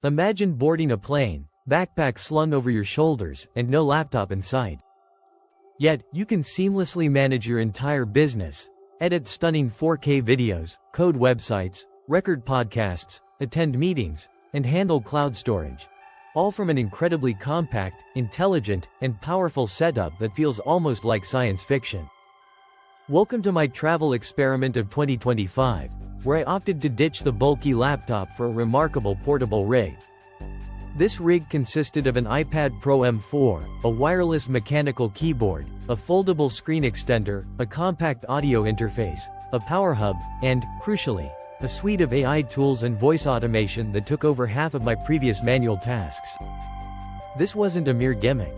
Imagine boarding a plane, backpack slung over your shoulders, and no laptop in sight. Yet, you can seamlessly manage your entire business, edit stunning 4K videos, code websites, record podcasts, attend meetings, and handle cloud storage. All from an incredibly compact, intelligent, and powerful setup that feels almost like science fiction. Welcome to my travel experiment of 2025, where I opted to ditch the bulky laptop for a remarkable portable rig. This rig consisted of an iPad Pro M4, a wireless mechanical keyboard, a foldable screen extender, a compact audio interface, a power hub, and, crucially, a suite of AI tools and voice automation that took over half of my previous manual tasks. This wasn't a mere gimmick.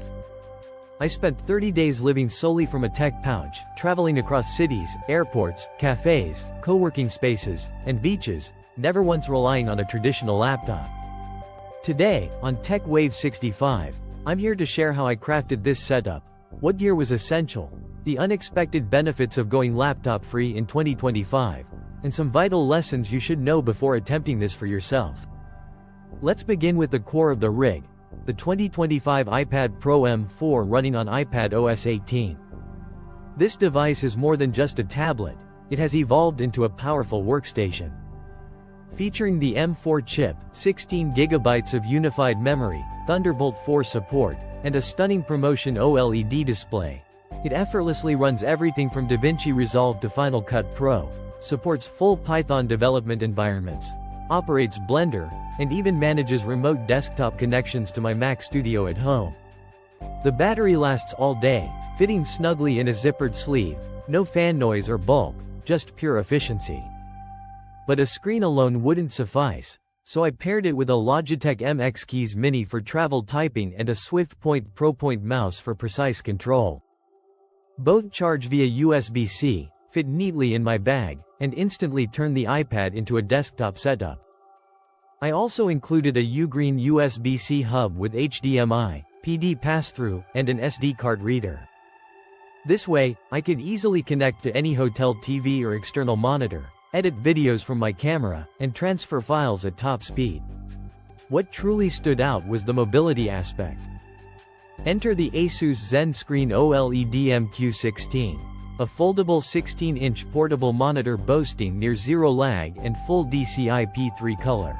I spent 30 days living solely from a tech pouch, traveling across cities, airports, cafes, co-working spaces, and beaches, never once relying on a traditional laptop. Today, on Tech Wave 65, I'm here to share how I crafted this setup, what gear was essential, the unexpected benefits of going laptop-free in 2025, and some vital lessons you should know before attempting this for yourself. Let's begin with the core of the rig, the 2025 iPad Pro M4 running on iPad OS 18. This device is more than just a tablet, it has evolved into a powerful workstation. Featuring the M4 chip, 16 GB of unified memory, Thunderbolt 4 support, and a stunning Promotion OLED display, it effortlessly runs everything from DaVinci Resolve to Final Cut Pro, supports full Python development environments, operates Blender, and even manages remote desktop connections to my Mac Studio at home. The battery lasts all day, fitting snugly in a zippered sleeve, no fan noise or bulk, just pure efficiency. But a screen alone wouldn't suffice, so I paired it with a Logitech MX Keys Mini for travel typing and a SwiftPoint ProPoint mouse for precise control. Both charge via USB-C, fit neatly in my bag, and instantly turn the iPad into a desktop setup. I also included a Ugreen USB-C hub with HDMI, PD pass-through, and an SD card reader. This way, I could easily connect to any hotel TV or external monitor, edit videos from my camera, and transfer files at top speed. What truly stood out was the mobility aspect. Enter the Asus ZenScreen OLED MQ16, a foldable 16-inch portable monitor boasting near zero lag and full DCI-P3 color.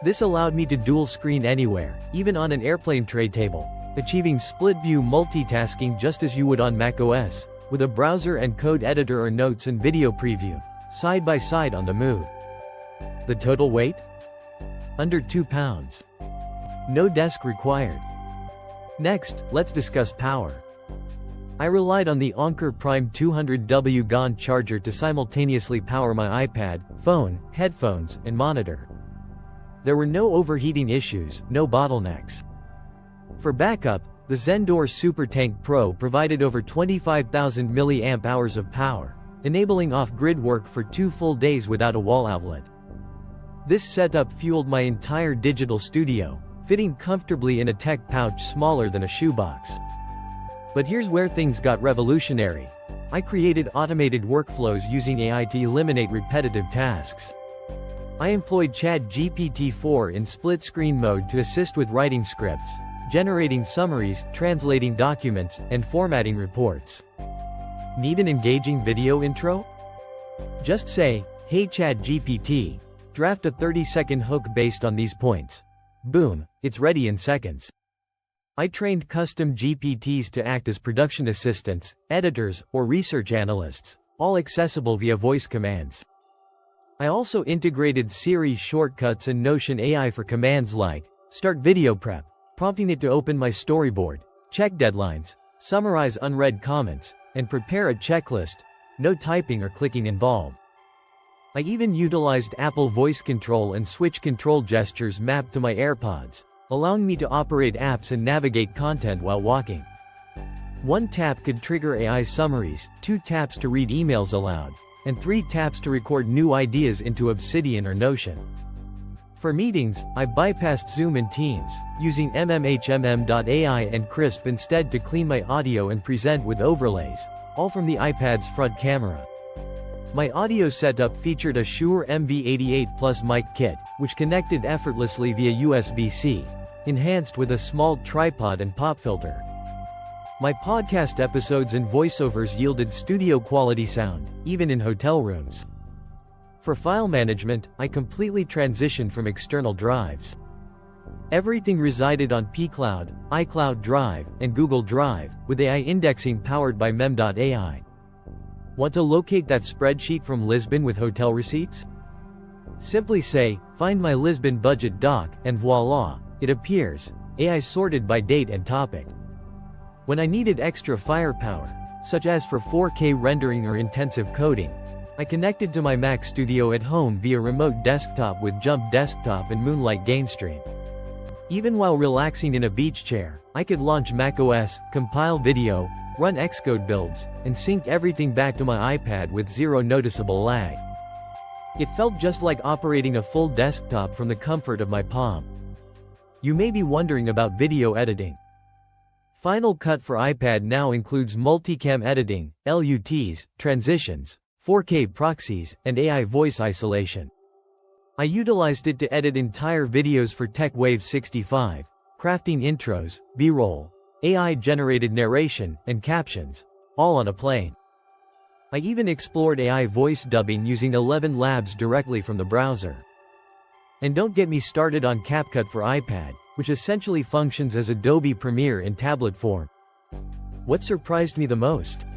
This allowed me to dual screen anywhere, even on an airplane tray table, achieving split-view multitasking just as you would on macOS, with a browser and code editor or notes and video preview, side by side on the move. The total weight? Under 2 pounds. No desk required. Next, let's discuss power. I relied on the Anker Prime 200W GAN charger to simultaneously power my iPad, phone, headphones, and monitor. There were no overheating issues, no bottlenecks. For backup, the ZenDoor SuperTank Pro provided over 25,000 mAh of power, enabling off-grid work for 2 full days without a wall outlet. This setup fueled my entire digital studio, fitting comfortably in a tech pouch smaller than a shoebox. But here's where things got revolutionary. I created automated workflows using AI to eliminate repetitive tasks. I employed ChatGPT-4 in split-screen mode to assist with writing scripts, generating summaries, translating documents, and formatting reports. Need an engaging video intro? Just say, "Hey ChatGPT, draft a 30-second hook based on these points." Boom, it's ready in seconds. I trained custom GPTs to act as production assistants, editors, or research analysts, all accessible via voice commands. I also integrated Siri shortcuts and Notion AI for commands like, "Start video prep," prompting it to open my storyboard, check deadlines, summarize unread comments, and prepare a checklist, no typing or clicking involved. I even utilized Apple Voice Control and switch control gestures mapped to my AirPods, allowing me to operate apps and navigate content while walking. 1 tap could trigger AI summaries, 2 taps to read emails aloud, and 3 taps to record new ideas into Obsidian or Notion. For meetings, I bypassed Zoom and Teams, using MMHMM.ai and Crisp instead to clean my audio and present with overlays, all from the iPad's front camera. My audio setup featured a Shure MV88 Plus mic kit, which connected effortlessly via USB-C, enhanced with a small tripod and pop filter. My podcast episodes and voiceovers yielded studio-quality sound, even in hotel rooms. For file management, I completely transitioned from external drives. Everything resided on pCloud, iCloud Drive, and Google Drive, with AI indexing powered by mem.ai. Want to locate that spreadsheet from Lisbon with hotel receipts? Simply say, "Find my Lisbon budget doc," and voila, it appears, AI sorted by date and topic. When I needed extra firepower, such as for 4K rendering or intensive coding, I connected to my Mac Studio at home via remote desktop with Jump Desktop and Moonlight Game Stream. Even while relaxing in a beach chair, I could launch macOS, compile video, run Xcode builds, and sync everything back to my iPad with zero noticeable lag. It felt just like operating a full desktop from the comfort of my palm. You may be wondering about video editing. Final Cut for iPad now includes multicam editing, LUTs, transitions, 4K proxies, and AI voice isolation. I utilized it to edit entire videos for TechWave 65, crafting intros, B-roll, AI-generated narration, and captions, all on a plane. I even explored AI voice dubbing using 11 Labs directly from the browser. And don't get me started on CapCut for iPad, which essentially functions as Adobe Premiere in tablet form. What surprised me the most?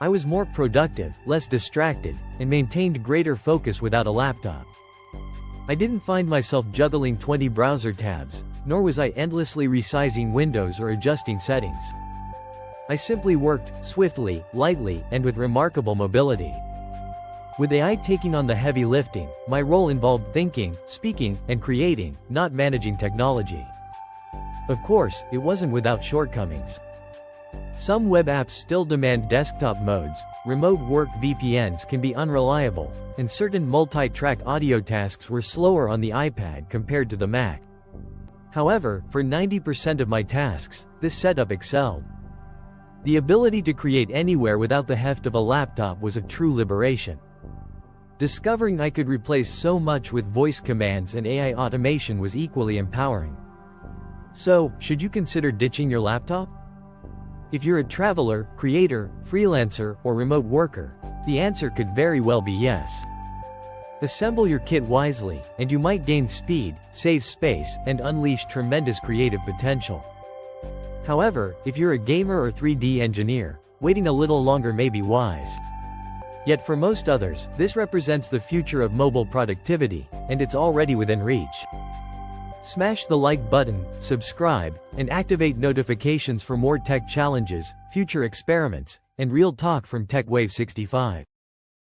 I was more productive, less distracted, and maintained greater focus without a laptop. I didn't find myself juggling 20 browser tabs, nor was I endlessly resizing windows or adjusting settings. I simply worked, swiftly, lightly, and with remarkable mobility. With AI taking on the heavy lifting, my role involved thinking, speaking, and creating, not managing technology. Of course, it wasn't without shortcomings. Some web apps still demand desktop modes, remote work VPNs can be unreliable, and certain multi-track audio tasks were slower on the iPad compared to the Mac. However, for 90% of my tasks, this setup excelled. The ability to create anywhere without the heft of a laptop was a true liberation. Discovering I could replace so much with voice commands and AI automation was equally empowering. So, should you consider ditching your laptop? If you're a traveler, creator, freelancer, or remote worker, the answer could very well be yes. Assemble your kit wisely, and you might gain speed, save space, and unleash tremendous creative potential. However, if you're a gamer or 3D engineer, waiting a little longer may be wise. Yet for most others, this represents the future of mobile productivity, and it's already within reach. Smash the like button, subscribe, and activate notifications for more tech challenges, future experiments, and real talk from TechWave 65.